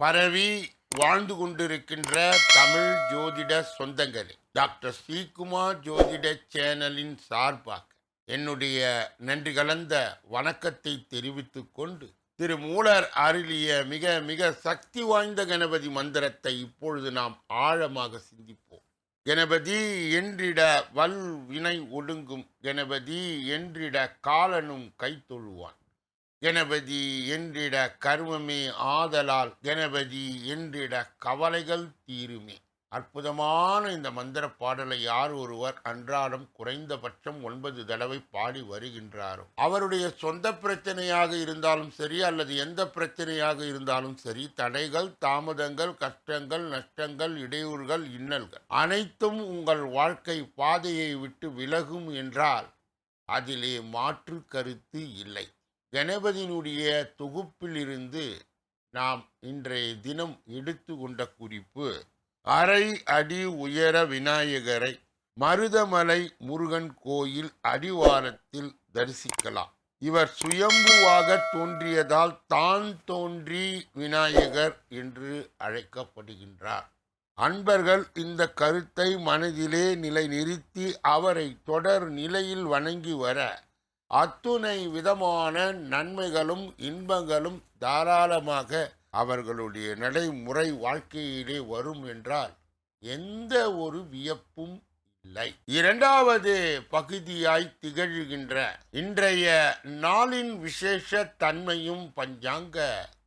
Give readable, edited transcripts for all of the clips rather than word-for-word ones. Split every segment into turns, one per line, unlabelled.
பரவி வாழ்ந்து கொண்டிருக்கின்ற தமிழ் ஜோதிட சொந்தங்களே, டாக்டர் ஸ்ரீகுமார் ஜோதிட சேனலின் சார்பாக என்னுடைய நன்றி கலந்த வணக்கத்தை தெரிவித்துக் கொண்டு, திரு மூலர் அருளிய மிக மிக சக்தி வாய்ந்த கணபதி மந்திரத்தை இப்பொழுது நாம் ஆழமாக சிந்திப்போம். கணபதி என்றிட வல் வினை ஒடுங்கும், கணபதி என்றிட காலனும் கை தொழுவான், கணபதி என்றிட கர்மமே ஆதலால், கணபதி என்றிட கவலைகள் தீருமே. அற்புதமான இந்த மந்திர பாடலை யார் ஒருவர் அன்றாடம் குறைந்தபட்சம் 9 தடவை பாடி வருகின்றாரோ, அவருடைய சொந்த பிரச்சனையாக இருந்தாலும் சரி, அல்லது எந்த பிரச்சனையாக இருந்தாலும் சரி, தடைகள், தாமதங்கள், கஷ்டங்கள், நஷ்டங்கள், இடையூறுகள், இன்னல்கள் அனைத்தும் உங்கள் வாழ்க்கை பாதையை விட்டு விலகும் என்றால் அதிலே மாற்று கருத்து இல்லை. கணபதியினுடைய தொகுப்பிலிருந்து நாம் இன்றைய தினம் எடுத்து கொண்ட குறிப்பு, அரை அடி உயர விநாயகரை மருதமலை முருகன் கோயில் அடிவாரத்தில் தரிசிக்கலாம். இவர் சுயம்புவாக தோன்றியதால் தான் தோன்றி விநாயகர் என்று அழைக்கப்படுகின்றார். அன்பர்கள் இந்த கருத்தை மனதிலே நிலைநிறுத்தி அவரை தொடர் நிலையில் வணங்கி வர அத்துணை விதமான நன்மைகளும் இன்பங்களும் தாராளமாக அவர்களுடைய நடைமுறை வாழ்க்கையிலே வரும் என்றால் எந்த ஒரு வியப்பும் இல்லை. இரண்டாவது பகுதியாய் திகழ்கின்ற இன்றைய நாளின் விசேஷ தன்மையும் பஞ்சாங்க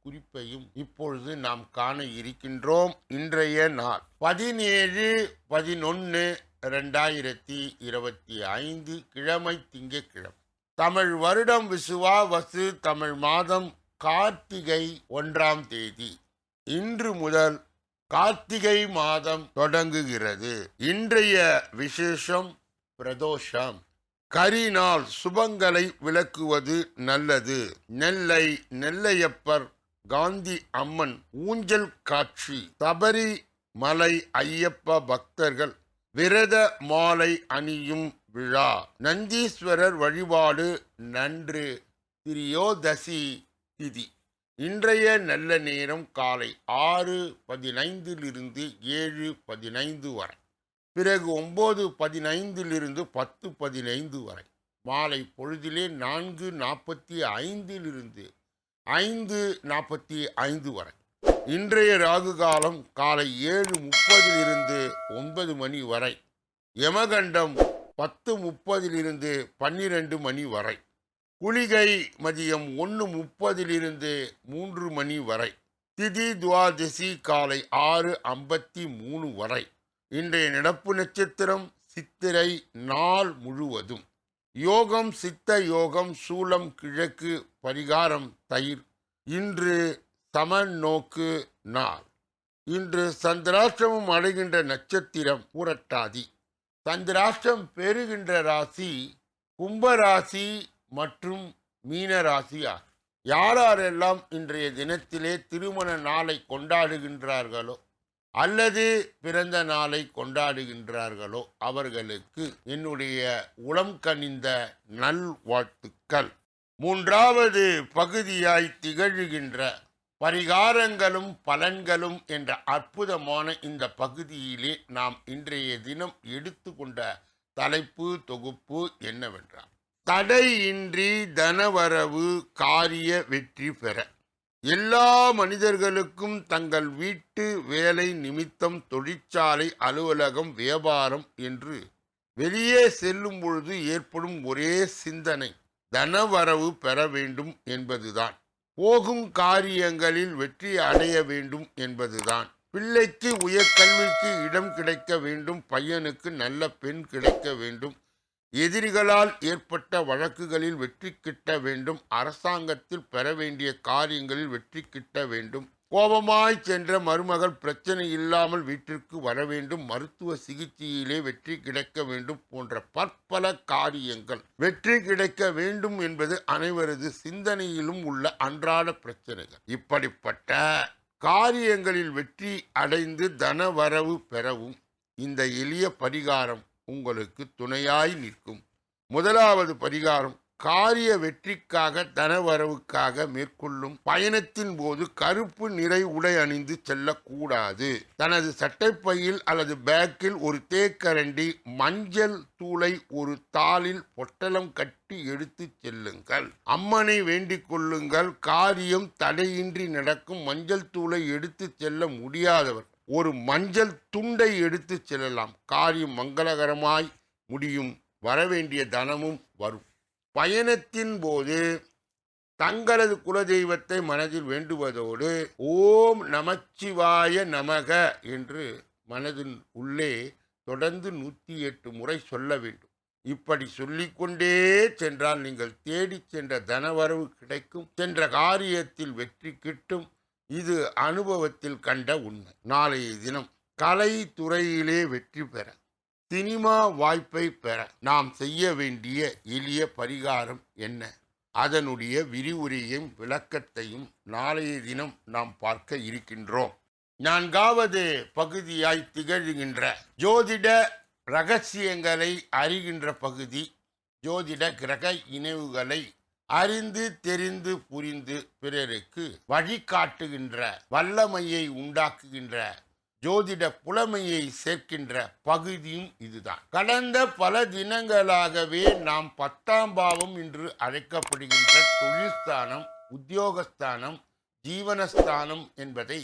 குறிப்பையும் இப்பொழுது நாம் காண இருக்கின்றோம். இன்றைய நாள் 17/11/2025 கிழமை, திங்கட்கிழமை. தமிழ் வருடம் விசுவாவசு தமிழ் மாதம் கார்த்திகை 1ஆம் தேதி. இன்று முதல் கார்த்திகை மாதம் தொடங்குகிறது. இன்றைய விசேஷம் பிரதோஷம். கரிநாள் சுபங்களை விளக்குவது நல்லது. நெல்லை நெல்லையப்பர் காந்தி அம்மன் ஊஞ்சல் காட்சி. சபரி மலை ஐயப்ப பக்தர்கள் விரத மாலை அணியும் விழா. நந்தீஸ்வரர் வழிபாடு நன்று. திரியோதசி திதி. இன்றைய நல்ல நேரம் காலை 6:15 7:15 வரை, பிறகு 9:15 10:15 வரை, மாலை பொழுதிலே 4:45 5:45 வரை. இன்றைய ராகு காலம் காலை 7:30 9 மணி வரை. யமகண்டம் 10:30 12 மணி வரை. குளிகை மதியம் 1:30 3 மணி வரை. திதி துவாதசி காலை 6:53 வரை. இன்றைய நடப்பு நட்சத்திரம் சித்திரை. நாள் முழுவதும் யோகம் சித்த யோகம். சூலம் கிழக்கு. பரிகாரம் தயிர். இன்று சமநோக்கு நாள். இன்று சந்திராஷ்டமம் அடைகின்ற நட்சத்திரம் புரட்டாதி. சந்திராஷ்டம் பெறுகின்ற ராசி கும்பராசி மற்றும் மீனராசி ஆகும். யாரெல்லாம் இன்றைய தினத்திலே திருமண நாளை கொண்டாடுகின்றார்களோ அல்லது பிறந்த நாளை கொண்டாடுகின்றார்களோ அவர்களுக்கு என்னுடைய உளம் கனிந்த நல்வாழ்த்துக்கள். மூன்றாவது பகுதியாய் திகழ்கின்ற பரிகாரங்களும் பலன்களும் என்ற அற்புதமான இந்த பகுதியிலே நாம் இன்றைய தினம் எடுத்துக்கொண்ட தலைப்பு தொகுப்பு என்னவென்றால், தடையின்றி தனவரவு காரிய வெற்றி பெற. எல்லா மனிதர்களுக்கும் தங்கள் வீட்டு வேலை நிமித்தம், தொழிற்சாலை, அலுவலகம், வியாபாரம் என்று வெளியே செல்லும் பொழுது ஏற்படும் ஒரே சிந்தனை தனவரவு பெற வேண்டும் என்பதுதான். போகும் காரியங்களில் வெற்றி அடைய வேண்டும் என்பதுதான். பிள்ளைக்கு உயர்கல்விக்கு இடம் கிடைக்க வேண்டும். பையனுக்கு நல்ல பெண் கிடைக்க வேண்டும். எதிரிகளால் ஏற்பட்ட வழக்குகளில் வெற்றி கிட்ட வேண்டும். அரசாங்கத்தில் பெற வேண்டிய காரியங்களில் வெற்றி கிட்ட வேண்டும். கோபமாய் சென்ற மருமகள் பிரச்சனை இல்லாமல் வீட்டிற்கு வர வேண்டும். மருத்துவ சிகிச்சையிலே வெற்றி கிடைக்க வேண்டும் போன்ற பற்பல காரியங்கள் வெற்றி கிடைக்க வேண்டும் என்பது அனைவரது சிந்தனையிலும் உள்ள அன்றாட பிரச்சனைகள். இப்படிப்பட்ட காரியங்களில் வெற்றி அடைந்து தனவரவு பெறவும் இந்த எளிய பரிகாரம் உங்களுக்கு துணையாய் நிற்கும். முதலாவது பரிகாரம், காரிய வெற்றிக்காக தனவரவுக்காக மேற்கொள்ளும் பயணத்தின் போது கருப்பு நிறை உடை அணிந்து செல்லக்கூடாது. தனது சட்டைப்பையில் அல்லது பேக்கில் ஒரு தேக்கரண்டி மஞ்சள் தூளை ஒரு தாளில் பொட்டலம் கட்டி எடுத்து செல்லுங்கள். அம்மனை வேண்டிக் கொள்ளுங்கள். காரியம் தடையின்றி நடக்கும். மஞ்சள் தூளை எடுத்து செல்ல முடியாதவர் ஒரு மஞ்சள் துண்டை எடுத்து செல்லலாம். காரியம் மங்களகரமாய் முடியும். வரவேண்டிய தனமும் வரும். பயணத்தின் போது தங்களது குலதெய்வத்தை மனதில் வேண்டுவதோடு ஓம் நமச்சிவாய நமக என்று மனதின் உள்ளே தொடர்ந்து 108 முறை சொல்ல வேண்டும். இப்படி சொல்லிக்கொண்டே சென்றால் நீங்கள் தேடி சென்ற தனவரவு கிடைக்கும். சென்ற காரியத்தில் வெற்றி கிட்டும். இது அனுபவத்தில் கண்ட உண்மை. நாளைய தினம் கலைத்துறையிலே வெற்றி பெற, சினிமா வாய்ப்பை பெற நாம் செய்ய வேண்டிய எளிய பரிகாரம் என்ன? அதனுடைய விரிவுரையும் விளக்கத்தையும் நாளைய தினம் நாம் பார்க்க இருக்கின்றோம். 4வது பகுதியாய் திகழ்கின்ற ஜோதிட ரகசியங்களை அறிகின்ற பகுதி. ஜோதிட கிரக இணைவுகளை அறிந்து தெரிந்து புரிந்து பிறருக்கு வழிகாட்டுகின்ற வல்லமையை உண்டாக்குகின்ற ஜோதிட புலமையை சேர்க்கின்ற பகுதியும் இதுதான். கடந்த பல தினங்களாகவே நாம் 10ஆம் பாவம் என்று அழைக்கப்படுகின்ற தொழில்ஸ்தானம், உத்தியோகஸ்தானம், ஜீவனஸ்தானம் என்பதை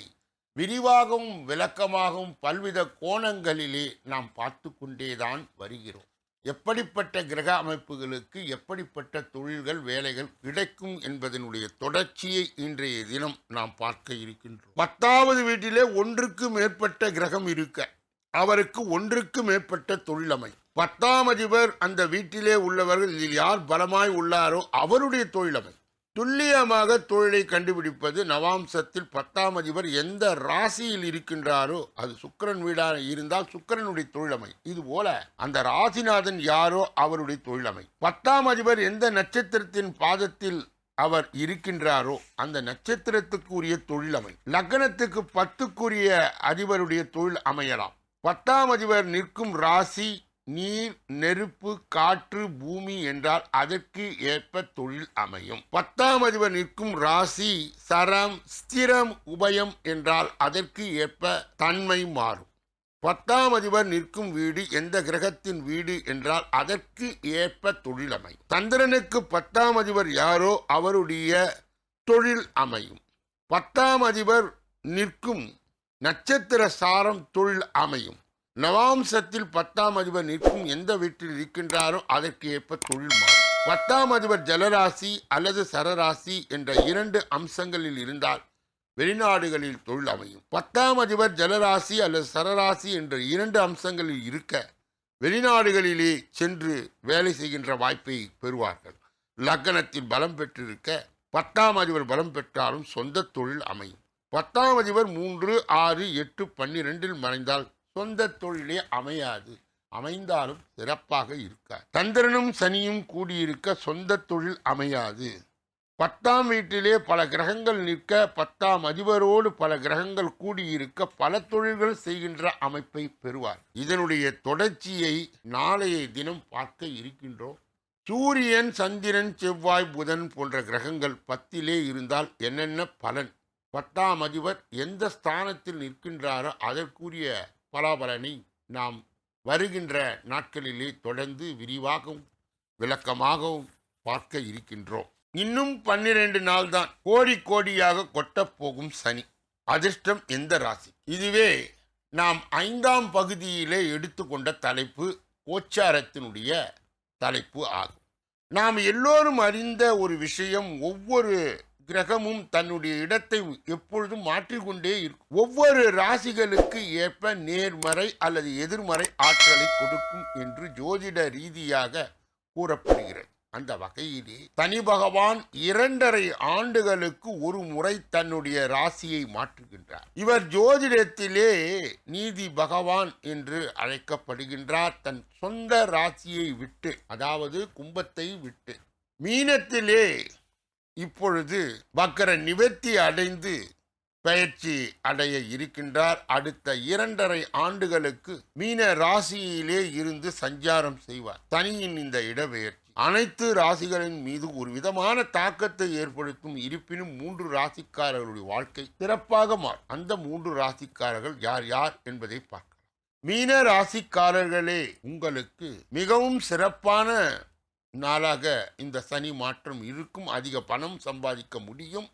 விரிவாகவும் விளக்கமாகவும் பல்வித கோணங்களிலே நாம் பார்த்து கொண்டேதான் வருகிறோம். எப்படிப்பட்ட கிரக அமைப்புகளுக்கு எப்படிப்பட்ட தொழில்கள் வேலைகள் கிடைக்கும் என்பதனுடைய தொடர்ச்சியை இன்றைய தினம் நாம் பார்க்க இருக்கின்றோம். 10வது வீட்டிலே ஒன்றுக்கு மேற்பட்ட கிரகம் இருக்க அவருக்கு ஒன்றுக்கு மேற்பட்ட தொழிலமை. 10ஆம் அதிபர் அந்த வீட்டிலே உள்ளவர்கள் இதில் யார் பலமாய் உள்ளாரோ அவருடைய தொழிலமை. துல்லியமாக தொழிலை கண்டுபிடிப்பது நவாம்சத்தில் 10ஆம் அதிபர் எந்த ராசியில் இருக்கின்றாரோ அது சுக்கிரன் வீடாக இருந்தால் சுக்கிரனுடைய தொழிலமை. இது போல அந்த ராசிநாதன் யாரோ அவருடைய தொழிலமை. 10ஆம் அதிபர் எந்த நட்சத்திரத்தின் பாதத்தில் அவர் இருக்கின்றாரோ அந்த நட்சத்திரத்துக்கு உரிய தொழிலமை. லக்னத்துக்கு 10க்குரிய அதிபருடைய தொழில் அமையலாம். 10ஆம் அதிபர் நிற்கும் ராசி நீர், நெருப்பு, காற்று, பூமி என்றால் அதற்கு ஏற்ப தொழில் அமையும். 10ஆம் அதிபர் நிற்கும் ராசி சரம், ஸ்திரம், உபயம் என்றால் அதற்கு ஏற்ப தன்மை மாறும். 10ஆம் அதிபர் நிற்கும் வீடு எந்த கிரகத்தின் வீடு என்றால் அதற்கு ஏற்ப தொழில் அமையும். சந்திரனுக்கு 10ஆம் அதிபர் யாரோ அவருடைய தொழில் அமையும். 10ஆம் அதிபர் நிற்கும் நட்சத்திர சாரம் தொழில் அமையும். நவாம்சத்தில் 10ஆம் அதிபர் நிற்கும் எந்த வீட்டில் இருக்கின்றாரோ அதற்கு ஏற்ப தொழில் மாறும். 10ஆம் அதிபர் ஜலராசி அல்லது சரராசி என்ற 2 அம்சங்களில் இருந்தால் வெளிநாடுகளில் தொழில் அமையும். 10ஆம் அதிபர் ஜலராசி அல்லது சரராசி என்ற 2 அம்சங்களில் இருக்க வெளிநாடுகளிலே சென்று வேலை செய்கின்ற வாய்ப்பை பெறுவார்கள். லக்னத்தில் பலம் பெற்றிருக்க 10ஆம் அதிபர் பலம் பெற்றாலும் சொந்த தொழில் அமையும். 10ஆம் அதிபர் 3, 6, 8, 12 மறைந்தால் சொந்த தொழிலே அமையாது. அமைந்தாலும் சிறப்பாக இருக்காது. சந்திரனும் சனியும் கூடியிருக்க சொந்த தொழில் அமையாது. 10ஆம் வீட்டிலே பல கிரகங்கள் நிற்க 10ஆம் அதிபரோடு பல கிரகங்கள் கூடியிருக்க பல தொழில்கள் செய்கின்ற அமைப்பை பெறுவார். இதனுடைய தொடர்ச்சியை நாளைய தினம் பார்க்க இருக்கின்றோம். சூரியன், சந்திரன், செவ்வாய், புதன் போன்ற கிரகங்கள் 10லே இருந்தால் என்னென்ன பலன்? 10ஆம் அதிபர் எந்த ஸ்தானத்தில் நிற்கின்றாரோ அதற்குரிய பலாபலனை நாம் வருகின்ற நாட்களிலே தொடர்ந்து விரிவாகவும் விளக்கமாகவும் பார்க்க இருக்கின்றோம். இன்னும் 12 நாள் தான் கோடி கோடியாக கொட்டப் போகும் சனி. அதிர்ஷ்டம் எந்த ராசி? இதுவே நாம் 5ஆம் பகுதியிலே எடுத்துக்கொண்ட தலைப்பு கோச்சாரத்தினுடைய தலைப்பு ஆகும். நாம் எல்லோரும் அறிந்த ஒரு விஷயம், ஒவ்வொரு கிரகமும் தன்னுடைய இடத்தை எப்பொழுதும் மாற்றிக்கொண்டே இருக்கும். ஒவ்வொரு ராசிகளுக்கு ஏற்ப நேர்மறை அல்லது எதிர்மறை ஆற்றலை கொடுக்கும் என்று ஜோதிட ரீதியாக கூறப்படுகிறது. அந்த வகையிலே சனி பகவான் 2.5 ஆண்டுகளுக்கு ஒரு முறை தன்னுடைய ராசியை மாற்றுகின்றார். இவர் ஜோதிடத்திலே நீதி பகவான் என்று அழைக்கப்படுகின்றார். தன் சொந்த ராசியை விட்டு, அதாவது கும்பத்தை விட்டு மீனத்திலே இப்பொழுது வக்கர நிவர்த்தி அடைந்து பயிற்சி அடைய இருக்கின்றார். அடுத்த 2.5 ஆண்டுகளுக்கு மீன ராசியிலே இருந்து சஞ்சாரம் செய்வார். சனியின் இந்த இடப்பெயர்ச்சி அனைத்து ராசிகளின் மீது ஒரு விதமான தாக்கத்தை ஏற்படுத்தும். இருப்பினும் 3 ராசிக்காரர்களுடைய வாழ்க்கை சிறப்பாக மாறும். அந்த 3 ராசிக்காரர்கள் யார் யார் என்பதை பார்க்கலாம். மீன ராசிக்காரர்களே, உங்களுக்கு மிகவும் சிறப்பான நாளாக இந்த சனி மாற்றம் இருக்கும். அதிக பணம் சம்பாதிக்க முடியும்.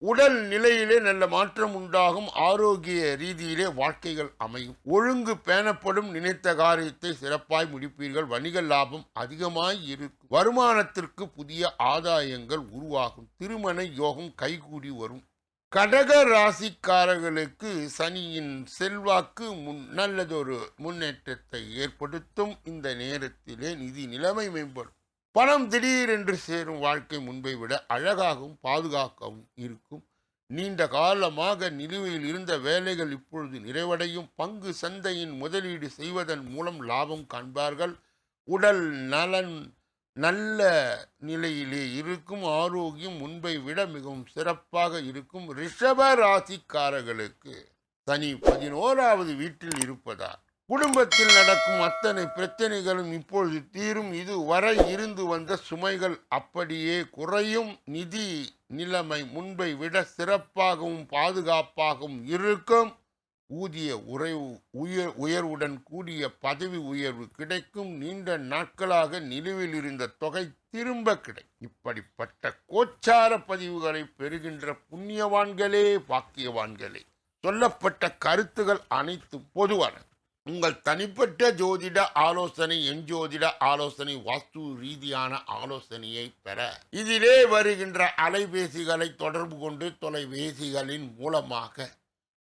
உடல் நிலையிலே நல்ல மாற்றம் உண்டாகும். ஆரோக்கிய ரீதியிலே வாழ்க்கைகள் அமையும். ஒழுங்கு பேணப்படும். நினைத்த காரியத்தை சிறப்பாய் முடிப்பீர்கள். வணிக லாபம் அதிகமாய் இருக்கும். வருமானத்திற்கு புதிய ஆதாயங்கள் உருவாகும். திருமண யோகம் கைகூடி வரும். கடக ராசிக்காரர்களுக்கு சனியின் செல்வாக்கு நல்லதொரு முன்னேற்றத்தை ஏற்படுத்தும். இந்த நேரத்திலே நிதி நிலைமை மேம்படும். பணம் திடீரென்று சேரும். வாழ்க்கை முன்பை விட அழகாகவும் பாதுகாக்கவும் இருக்கும். நீண்ட காலமாக நிலுவையில் இருந்த வேலைகள் இப்பொழுது நிறைவடையும். பங்கு சந்தையின் முதலீடு செய்வதன் மூலம் லாபம் காண்பார்கள். உடல் நலன் நல்ல நிலையிலே இருக்கும். ஆரோக்கியம் முன்பை விட மிகவும் சிறப்பாக இருக்கும். ரிஷப ராசிக்காரர்களுக்கு சனி 11வது வீட்டில் இருப்பதால் குடும்பத்தில் நடக்கும் அத்தனை பிரச்சனைகளும் இப்பொழுது தீரும். இது வரை இருந்து வந்த சுமைகள் அப்படியே குறையும். நிதி நிலைமை முன்பை விட சிறப்பாகவும் பாதுகாப்பாகவும் இருக்கும். ஊதிய உயர்வுடன் கூடிய பதவி உயர்வு கிடைக்கும். நீண்ட நாட்களாக நிலுவில் இருந்த தொகை திரும்ப கிடைக்கும். இப்படிப்பட்ட கோச்சார பதிவுகளை பெறுகின்ற புண்ணியவான்களே, பாக்கியவான்களே, சொல்லப்பட்ட கருத்துகள் அனைத்தும் பொதுவான. உங்கள் தனிப்பட்ட ஜோதிட ஆலோசனை, என் ஜோதிட ஆலோசனை, வாஸ்து ரீதியான ஆலோசனையை பெற இதிலே வருகின்ற அலைபேசிகளை தொடர்பு கொண்டு தொலைபேசிகளின் மூலமாக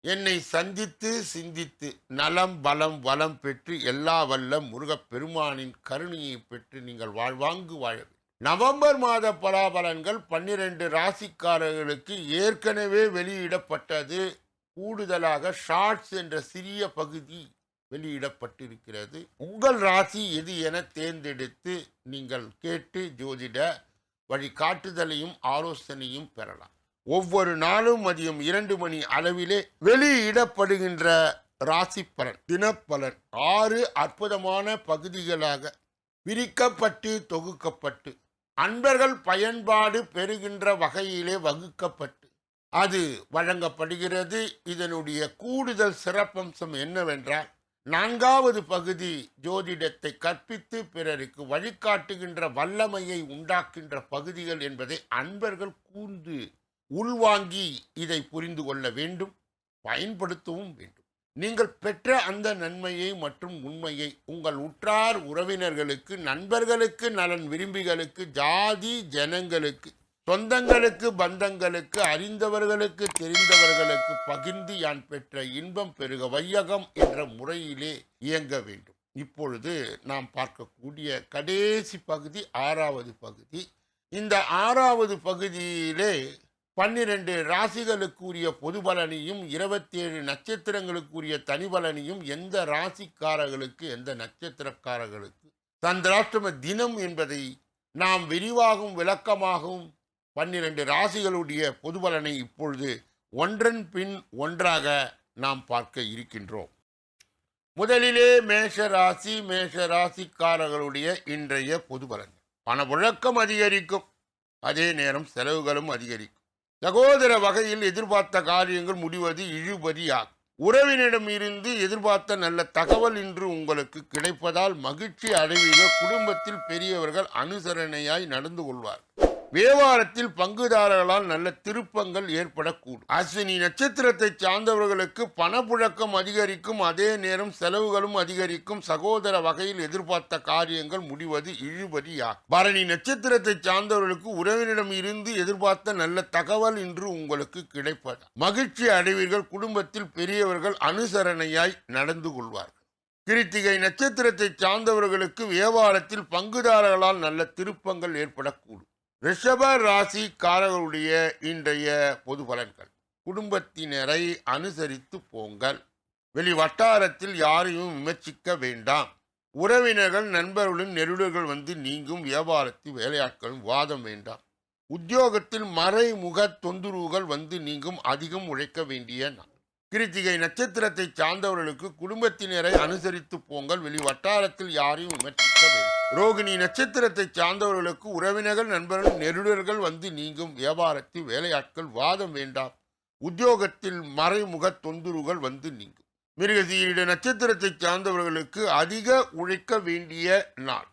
என்னை சந்தித்து சிந்தித்து நலம் பலம் வளம் பெற்று எல்லா வல்ல முருகப்பெருமானின் கருணையை பெற்று நீங்கள் வாழ்வாங்கு வாழ. நவம்பர் மாத பலாபலன்கள் 12 ராசிக்காரர்களுக்கு ஏற்கனவே வெளியிடப்பட்டது. கூடுதலாக ஷார்ட்ஸ் என்ற சிறிய பகுதி வெளியிடப்பட்டிருக்கிறது. உங்கள் ராசி எது என தேர்ந்தெடுத்து நீங்கள் கேட்டு ஜோதிட வழிகாட்டுதலையும் ஆலோசனையும் பெறலாம். ஒவ்வொரு நாளும் மதியம் 2 மணி அளவிலே வெளியிடப்படுகின்ற ராசி பலன், தினப்பலன் 6 அற்புதமான பகுதிகளாக பிரிக்கப்பட்டு தொகுக்கப்பட்டு அன்பர்கள் பயன்பாடு பெறுகின்ற வகையிலே வகுக்கப்பட்டு அது வழங்கப்படுகிறது. இதனுடைய கூடுதல் சிறப்பம்சம் என்னவென்றால், 4வது பகுதி ஜோதிடத்தை கற்பித்து பிறருக்கு வழிகாட்டுகின்ற வல்லமையை உண்டாக்கின்ற பகுதிகள் என்பதை அன்பர்கள் கூர்ந்து உள்வாங்கி இதை புரிந்து கொள்ள வேண்டும், பயன்படுத்தவும் வேண்டும். நீங்கள் பெற்ற அந்த நன்மையை மற்றும் உண்மையை உங்கள் உற்றார் உறவினர்களுக்கு, நண்பர்களுக்கு, நலன் விரும்பிகளுக்கு, ஜாதி ஜனங்களுக்கு, சொந்தங்களுக்கு, பந்தங்களுக்கு, அறிந்தவர்களுக்கு, தெரிந்தவர்களுக்கு பகிர்ந்து யான் பெற்ற இன்பம் பெருக வையகம் என்ற முறையிலே இயங்க வேண்டும். இப்பொழுது நாம் பார்க்கக்கூடிய கடைசி பகுதி 6வது பகுதி. இந்த 6வது பகுதியிலே 12 ராசிகளுக்குரிய பொது பலனையும் 27 நட்சத்திரங்களுக்குரிய தனி பலனையும், எந்த ராசிக்காரர்களுக்கு எந்த நட்சத்திரக்காரர்களுக்கு சந்திராஷ்டம தினம் என்பதை நாம் விரிவாகவும் விளக்கமாகவும் 12 ராசிகளுடைய பொது பலனை இப்பொழுது ஒன்றன் பின் ஒன்றாக நாம் பார்க்க இருக்கின்றோம். முதலிலே மேஷ ராசிக்காரர்களுடைய இன்றைய பொது பலன். பணப்புழக்கம் அதிகரிக்கும், அதே நேரம் செலவுகளும் அதிகரிக்கும். சகோதர வகையில் எதிர்பார்த்த காரியங்கள் முடிவது இழுபறியாகும். உறவினரிடம் இருந்து எதிர்பார்த்த நல்ல தகவல் இன்று உங்களுக்கு கிடைப்பதால் மகிழ்ச்சி அடைவீர்கள். குடும்பத்தில் பெரியவர்கள் அனுசரணையாய் நடந்து கொள்வார். வியாபாரத்தில் பங்குதாரர்களால் நல்ல திருப்பங்கள் ஏற்படக்கூடும். அஸ்வினி நட்சத்திரத்தை சார்ந்தவர்களுக்கு பணப்புழக்கம் அதிகரிக்கும், அதே நேரம் செலவுகளும் அதிகரிக்கும். சகோதர வகையில் எதிர்பார்த்த காரியங்கள் முடிவது இழுபறியாகும். பரணி நட்சத்திரத்தை சார்ந்தவர்களுக்கு உறவினரிடம் இருந்து எதிர்பார்த்த நல்ல தகவல் இன்று உங்களுக்கு கிடைப்பது மகிழ்ச்சி அடைவீர்கள். குடும்பத்தில் பெரியவர்கள் அனுசரணையாய் நடந்து கொள்வார்கள். கிருத்திகை நட்சத்திரத்தை சார்ந்தவர்களுக்கு வியாபாரத்தில் பங்குதாரர்களால் நல்ல திருப்பங்கள் ஏற்படக்கூடும். ரிஷப ராசிக்காரர்களுடைய இன்றைய பொது பலன்கள். குடும்பத்தினரை அனுசரித்து போங்கள். வெளி வட்டாரத்தில் யாரையும் விமர்சிக்க வேண்டாம். உறவினர்கள் நண்பர்களும் நெருடர்கள் வந்து நீங்கும். வியாபாரத்தில் வேலையாட்களும் வாதம் வேண்டாம். உத்தியோகத்தில் மறைமுக தொந்தரவுகள் வந்து நீங்கும். அதிகம் உழைக்க வேண்டிய நாள். கிருத்திகை நட்சத்திரத்தை சார்ந்தவர்களுக்கு குடும்பத்தினரை அனுசரித்து போங்கள். வெளி வட்டாரத்தில் யாரையும் விமர்சிக்க வேண்டாம். ரோகிணி நட்சத்திரத்தை சார்ந்தவர்களுக்கு உறவினர்கள் நண்பர்கள் நெருடர்கள் வந்து நீங்கும். வியாபாரத்தில் வேலையாட்கள் வாதம் வேண்டாம். உத்தியோகத்தில் மறைமுக தொந்தரவுகள் வந்து நீங்கும். மிருகசீரிட நட்சத்திரத்தை சார்ந்தவர்களுக்கு அதிக உழைக்க வேண்டிய நாள்.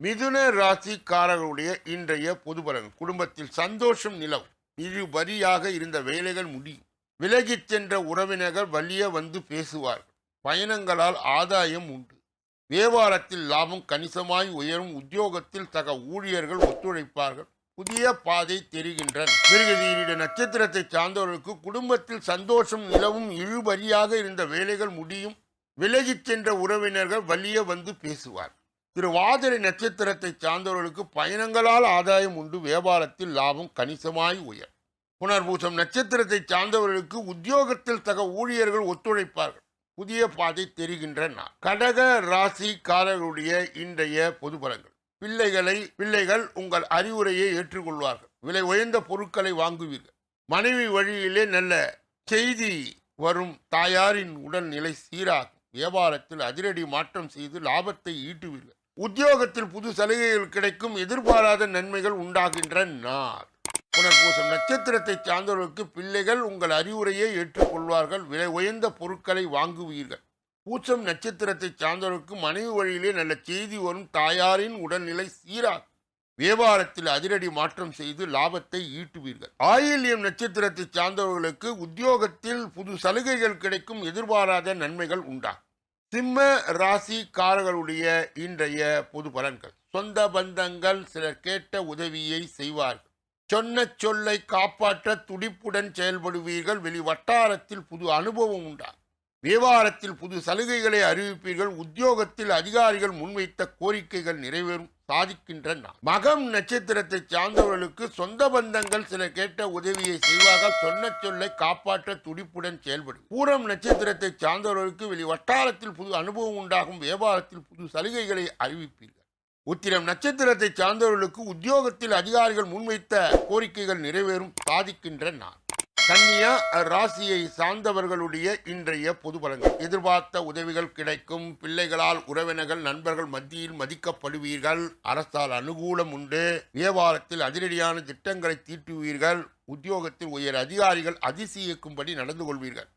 மிதுன ராசிக்காரர்களுடைய இன்றைய பொதுபலன். குடும்பத்தில் சந்தோஷம் நிலவும். இருபரியாக இருந்த வேலைகள் முடியும். விலகிச் சென்ற உறவினர்கள் வலிய வந்து பேசுவார்கள். பயணங்களால் ஆதாயம் உண்டு. வியாபாரத்தில் லாபம் கணிசமாய் உயரும். உத்தியோகத்தில் சக ஊழியர்கள் ஒத்துழைப்பார்கள். புதிய பாதை தெரிகின்றன. மிருகசீரிட நட்சத்திரத்தை சார்ந்தவர்களுக்கு குடும்பத்தில் சந்தோஷம் நிலவும். இழுபறியாக இருந்த வேலைகள் முடியும். விலகிச் சென்ற உறவினர்கள் வலிய வந்து பேசுவார். திருவாதிரை நட்சத்திரத்தை சார்ந்தவர்களுக்கு பயணங்களால் ஆதாயம் உண்டு. வியாபாரத்தில் லாபம் கணிசமாய் உயர். புனர்பூசம் நட்சத்திரத்தை சார்ந்தவர்களுக்கு உத்தியோகத்தில் சக ஊழியர்கள் ஒத்துழைப்பார்கள். புதிய பாதை தெரிகின்றன. கடக ராசிக்காரர்களுடைய இன்றைய பொது பலன்கள். பிள்ளைகள் உங்கள் அறிவுரையை ஏற்றுக்கொள்வார்கள். விலை உயர்ந்த பொருட்களை வாங்குவீர்கள். மனைவி வழியிலே நல்ல செய்தி வரும். தாயாரின் உடல்நிலை சீராகும். வியாபாரத்தில் அதிரடி மாற்றம் செய்து லாபத்தை ஈட்டுவீர்கள். உத்தியோகத்தில் புது சலுகைகள் கிடைக்கும். எதிர்பாராத நன்மைகள் உண்டாகின்ற நாள். புனர்பூசம் நட்சத்திரத்தை சார்ந்தவர்களுக்கு பிள்ளைகள் உங்கள் அறிவுரையை ஏற்றுக்கொள்வார்கள். விலை உயர்ந்த பொருட்களை வாங்குவீர்கள். பூசம் நட்சத்திரத்தை சார்ந்தவர்களுக்கு மனைவி வழியிலே நல்ல செய்தி வரும். தாயாரின் உடல்நிலை சீராகும். வியாபாரத்தில் அதிரடி மாற்றம் செய்து லாபத்தை ஈட்டுவீர்கள். ஆயில்யம் நட்சத்திரத்தை சார்ந்தவர்களுக்கு உத்தியோகத்தில் புது சலுகைகள் கிடைக்கும். எதிர்பாராத நன்மைகள் உண்டாகும். சிம்ம ராசிக்காரர்களுடைய இன்றைய பொது பலன்கள். சொந்த பந்தங்கள் சிலர் கேட்ட உதவியை செய்வார்கள். சொன்ன சொல்லை காப்பாற்ற துடிப்புடன் செயல்படுவீர்கள். வெளி வட்டாரத்தில் புது அனுபவம் உண்டாகும். வியாபாரத்தில் புது சலுகைகளை அறிவிப்பீர்கள். உத்தியோகத்தில் அதிகாரிகள் முன்வைத்த கோரிக்கைகள் நிறைவேறும். சாதிக்கின்றன. மகம் நட்சத்திரத்தை சார்ந்தவர்களுக்கு சொந்த பந்தங்கள் சில கேட்ட உதவியை செய்வார்கள். சொன்ன சொல்லை காப்பாற்ற துடிப்புடன் செயல்படும். பூரம் நட்சத்திரத்தை சார்ந்தவர்களுக்கு வெளி வட்டாரத்தில் புது அனுபவம் உண்டாகும். வியாபாரத்தில் புது சலுகைகளை அறிவிப்பீர்கள். உத்திரம் நட்சத்திரத்தை சார்ந்தவர்களுக்கு உத்தியோகத்தில் அதிகாரிகள் முன்வைத்த கோரிக்கைகள் நிறைவேறும். சாதிக்கின்றன. கன்னியா ராசியை சார்ந்தவர்களுடைய இன்றைய பொது பலன்கள். எதிர்பார்த்த உதவிகள் கிடைக்கும். பிள்ளைகளால் உறவினர்கள் நண்பர்கள் மத்தியில் மதிக்கப்படுவீர்கள். அரசால் அனுகூலம் உண்டு. வியாபாரத்தில் அதிரடியான திட்டங்களை தீட்டுவீர்கள். உத்தியோகத்தில் உயர் அதிகாரிகள் அதிசயிக்கும்படி நடந்து கொள்வீர்கள்.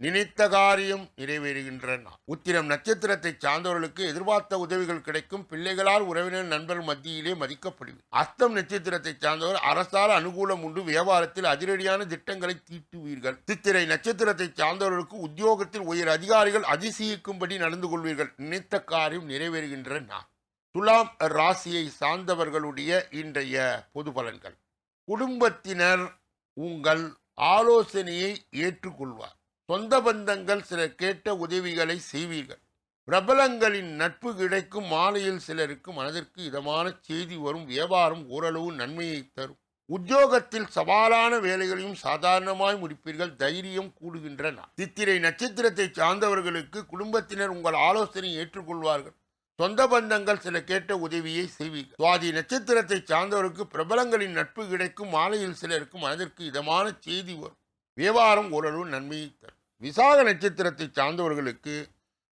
நினைத்த காரியம் நிறைவேறுகின்றன. உத்திரம் நட்சத்திரத்தை சார்ந்தவர்களுக்கு எதிர்பார்த்த உதவிகள் கிடைக்கும். பிள்ளைகளால் உறவினர் நண்பர்கள் மத்தியிலே மதிக்கப்படுவீர்கள். அஸ்தம் நட்சத்திரத்தை சார்ந்தவர் அரசால் அனுகூலம் உண்டு. வியாபாரத்தில் அதிரடியான திட்டங்களை தீட்டுவீர்கள். சித்திரை நட்சத்திரத்தை சார்ந்தவர்களுக்கு உத்தியோகத்தில் உயர் அதிகாரிகள் அதிசயிக்கும்படி நடந்து கொள்வீர்கள். நினைத்த காரியம் நிறைவேறுகின்றன. துலாம் ராசியை சார்ந்தவர்களுடைய இன்றைய பொது பலன்கள். குடும்பத்தினர் உங்கள் ஆலோசனையை ஏற்றுக்கொள்வார். சொந்த பந்தங்கள் சிலர் கேட்ட உதவிகளை செய்வீர்கள். பிரபலங்களின் நட்பு கிடைக்கும். மாலையில் சிலருக்கு மனதிற்கு இதமான செய்தி வரும். வியாபாரம் ஓரளவு நன்மையை தரும். உத்தியோகத்தில் சவாலான வேலைகளையும் சாதாரணமாய் முடிப்பீர்கள். தைரியம் கூடுகின்றன. சித்திரை நட்சத்திரத்தை சார்ந்தவர்களுக்கு குடும்பத்தினர் உங்கள் ஆலோசனையை ஏற்றுக்கொள்வார்கள். சொந்த பந்தங்கள் சில கேட்ட உதவியை செய்வீர்கள். சுவாதி நட்சத்திரத்தை சார்ந்தவருக்கு பிரபலங்களின் நட்பு கிடைக்கும். மாலையில் சிலருக்கு மனதிற்கு இதமான செய்தி வரும். வியாபாரம் ஓரளவு நன்மையை தரும். விசாக நட்சத்திரத்தை சார்ந்தவர்களுக்கு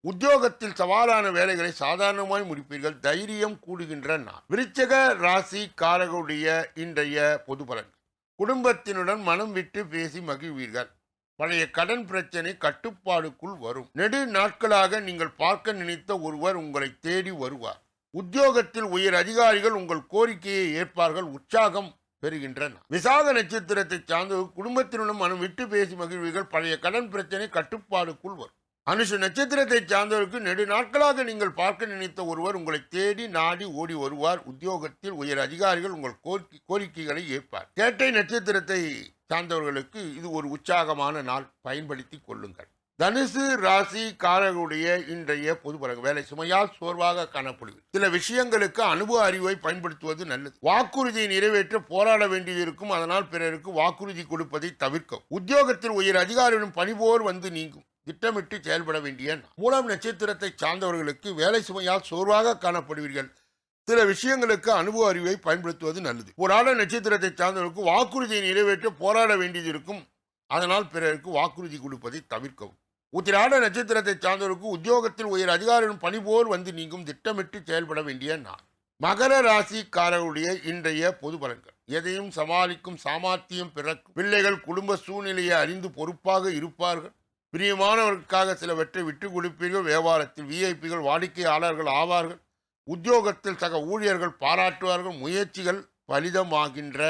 உத்தியோகத்தில் சவாலான வேலைகளை சாதாரணமாய் முடிப்பீர்கள். தைரியம் கூடுகின்ற நாள். விருச்சிக ராசிக்காரர்களுடைய இன்றைய பொது பலன். குடும்பத்தினுடன் மனம் விட்டு பேசி மகிழ்வீர்கள். பழைய கடன் பிரச்சனை கட்டுப்பாடுக்குள் வரும். நெடு நாட்களாக நீங்கள் பார்க்க நினைத்த ஒருவர் உங்களை தேடி வருவார். உத்தியோகத்தில் உயர் அதிகாரிகள் உங்கள் கோரிக்கையை ஏற்பார்கள். உற்சாகம் பெறுகின்றன. விசாக நட்சத்திரத்தை சார்ந்த குடும்பத்தினுடன் மனம் விட்டு பேசி மகிழ்வீர்கள். பழைய கடன் பிரச்சனை கட்டுப்பாடுக்குள் வரும். அனுஷ நட்சத்திரத்தை சார்ந்தவருக்கு நெடு நாட்களாக நீங்கள் பார்க்க நினைத்த ஒருவர் உங்களை தேடி நாடி ஓடி வருவார். உத்தியோகத்தில் உயர் அதிகாரிகள் உங்கள் கோரிக்கைகளை ஏற்பார். கேட்டை நட்சத்திரத்தை சார்ந்தவர்களுக்கு இது ஒரு உற்சாகமான நாள். பயன்படுத்தி கொள்ளுங்கள். தனுசு ராசிக்காரர்களுடைய இன்றைய பொது பலன். வேலை சுமையால் சோர்வாக காணப்படுகிறது. சில விஷயங்களுக்கு அனுபவ அறிவை பயன்படுத்துவது நல்லது. வாக்குறுதியை நிறைவேற்ற போராட வேண்டியிருக்கும். அதனால் பிறருக்கு வாக்குறுதி கொடுப்பதை தவிர்க்கும். உத்தியோகத்தில் உயர் அதிகாரிகளும் பணிபோர் வந்து நீங்கும். திட்டமிட்டு செயல்பட வேண்டிய மூலம் நட்சத்திரத்தை சார்ந்தவர்களுக்கு வேலை சுமையால் சோர்வாக காணப்படுவீர்கள். சில விஷயங்களுக்கு அனுபவ அறிவை பயன்படுத்துவது நல்லது. ஒரு ஆட நட்சத்திரத்தை சார்ந்தவர்களுக்கு வாக்குறுதியை நிறைவேற்ற போராட வேண்டியது இருக்கும். அதனால் பிறருக்கு வாக்குறுதி கொடுப்பதை தவிர்க்கவும். உத்திராட நட்சத்திரத்தை சார்ந்தவருக்கு உத்தியோகத்தில் உயர் அதிகாரிகளும் பணிபோர் வந்து நீங்கும். திட்டமிட்டு செயல்பட வேண்டிய நாள். மகர ராசிக்காரருடைய இன்றைய பொது பலன்கள். எதையும் சமாளிக்கும் சாமர்த்தியம் பிறக்கும். பிள்ளைகள் குடும்ப சூழ்நிலையை அறிந்து பொறுப்பாக இருப்பார்கள். பிரியமானவர்களுக்காக சிலவற்றை விட்டுக் கொடுப்பீர்கள். வியாபாரத்தில் விஐபிகள் வாடிக்கையாளர்கள் ஆவார்கள். உத்தியோகத்தில் சக ஊழியர்கள் பாராட்டுவார்கள். முயற்சிகள் பலிதமாகின்ற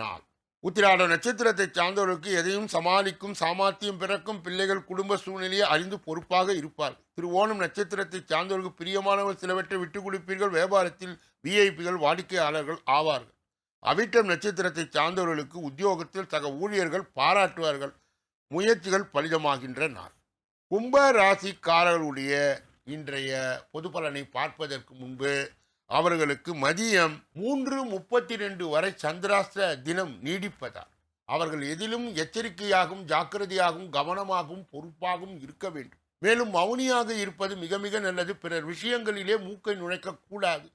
நாள். உத்திராட நட்சத்திரத்தை சார்ந்தவர்களுக்கு எதையும் சமாளிக்கும் சாமர்த்தியம் பிறக்கும். பிள்ளைகள் குடும்ப சூழ்நிலையை அறிந்து பொறுப்பாக இருப்பார்கள். திருவோணம் நட்சத்திரத்தை சார்ந்தவர்களுக்கு பிரியமானவர் சிலவற்றை விட்டுக் கொடுப்பீர்கள். வியாபாரத்தில் விஐபிகள் வாடிக்கையாளர்கள் ஆவார்கள். அவிட்டம் நட்சத்திரத்தை சார்ந்தவர்களுக்கு உத்தியோகத்தில் சக ஊழியர்கள் பாராட்டுவார்கள். முயற்சிகள் பலிதமாகின்ற நாள். கும்ப ராசிக்காரர்களுடைய இன்றைய பொது பலனை பார்ப்பதற்கு முன்பு அவர்களுக்கு மதியம் 3:32 வரை சந்திராஷ்ட தினம் நீடிப்பதால் அவர்கள் எதிலும் எச்சரிக்கையாகவும் ஜாக்கிரதையாகவும் கவனமாகவும் பொறுப்பாகவும் இருக்க வேண்டும். மேலும் மௌனியாக இருப்பது மிக மிக நல்லது. பிறர் விஷயங்களிலே மூக்கை நுழைக்க கூடாது.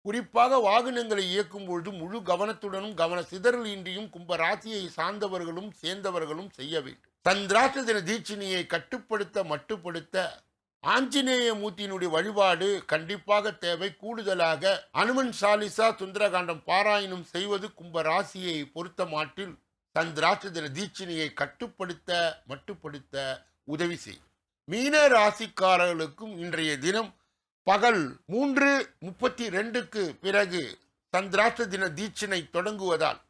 குறிப்பாக வாகனங்களை இயக்கும் பொழுது முழு கவனத்துடனும் கவன சிதறல் இன்றியும் கும்ப ராசியை சார்ந்தவர்களும் சேர்ந்தவர்களும் செய்ய வேண்டும். சந்திராஷ்ட தின தீட்சிணியை கட்டுப்படுத்த மட்டுப்படுத்த ஆஞ்சநேய மூர்த்தியினுடைய வழிபாடு கண்டிப்பாக தேவை. கூடுதலாக அனுமன் சாலிசா சுந்தரகாண்டம் பாராயணம் செய்வது கும்ப ராசியை பொறுத்த மாட்டில் சந்திராஷ்ட தின தீட்சிணியை கட்டுப்படுத்த மட்டுப்படுத்த உதவி செய்யும். மீன ராசிக்காரர்களுக்கும் இன்றைய தினம் பகல் 3:32க்கு பிறகு சந்திராஷ்ட தின தீட்சிணை தொடங்குவதால்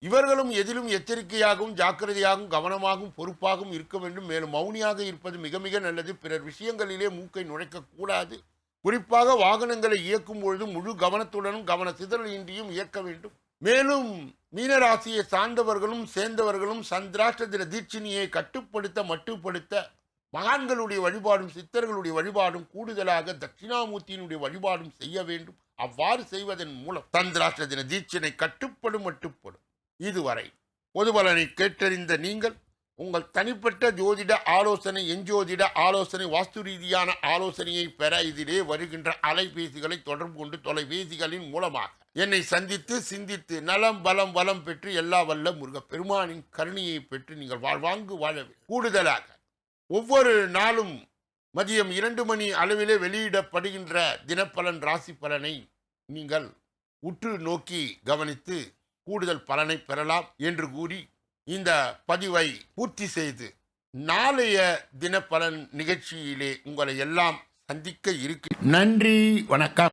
இவர்களும் எதிலும் எச்சரிக்கையாகவும் ஜாக்கிரதையாகவும் கவனமாகவும் பொறுப்பாகவும் இருக்க வேண்டும். மேலும் மௌனியாக இருப்பது மிக மிக நல்லது. பிறர் விஷயங்களிலே மூக்கை நுழைக்க கூடாது. குறிப்பாக வாகனங்களை இயக்கும் பொழுது முழு கவனத்துடனும் கவன சிதறல் இன்றியும் இயக்க வேண்டும். மேலும் மீனராசியை சார்ந்தவர்களும் சேர்ந்தவர்களும் சந்திராஷ்ட தின தீட்சிணியை கட்டுப்படுத்த மட்டுப்படுத்த மகான்களுடைய வழிபாடும் சித்தர்களுடைய வழிபாடும் கூடுதலாக தட்சிணாமூர்த்தியினுடைய வழிபாடும் செய்ய வேண்டும். அவ்வாறு செய்வதன் மூலம் சந்திராஷ்ட தின தீட்சிணை கட்டுப்படும் மட்டுப்படும். இதுவரை பொது பலனை கேட்டறிந்த நீங்கள் உங்கள் தனிப்பட்ட ஜோதிட ஆலோசனை எஞ்சோதிட ஆலோசனை வாஸ்து ரீதியான ஆலோசனையை பெற இதிலே வருகின்ற அலைபேசிகளை தொடர்பு கொண்டு தொலைபேசிகளின் மூலமாக என்னை சந்தித்து சிந்தித்து நலம் பலம் வளம் பெற்று எல்லா வல்ல முருகப் பெருமானின் கருணையை பெற்று நீங்கள் வாழ்வாங்கு வாழவே. கூடுதலாக ஒவ்வொரு நாளும் மதியம் 2 மணி அளவிலே வெளியிடப்படுகின்ற தினப்பலன் ராசி பலனை நீங்கள் உற்று நோக்கி கவனித்து கூடுதல் பலனை பெறலாம் என்று கூறி இந்த பதிவை பூர்த்தி செய்து நாளைய தினப்பலன் நிகழ்ச்சியிலே உங்களை எல்லாம் சந்திக்க இருக்கு. நன்றி, வணக்கம்.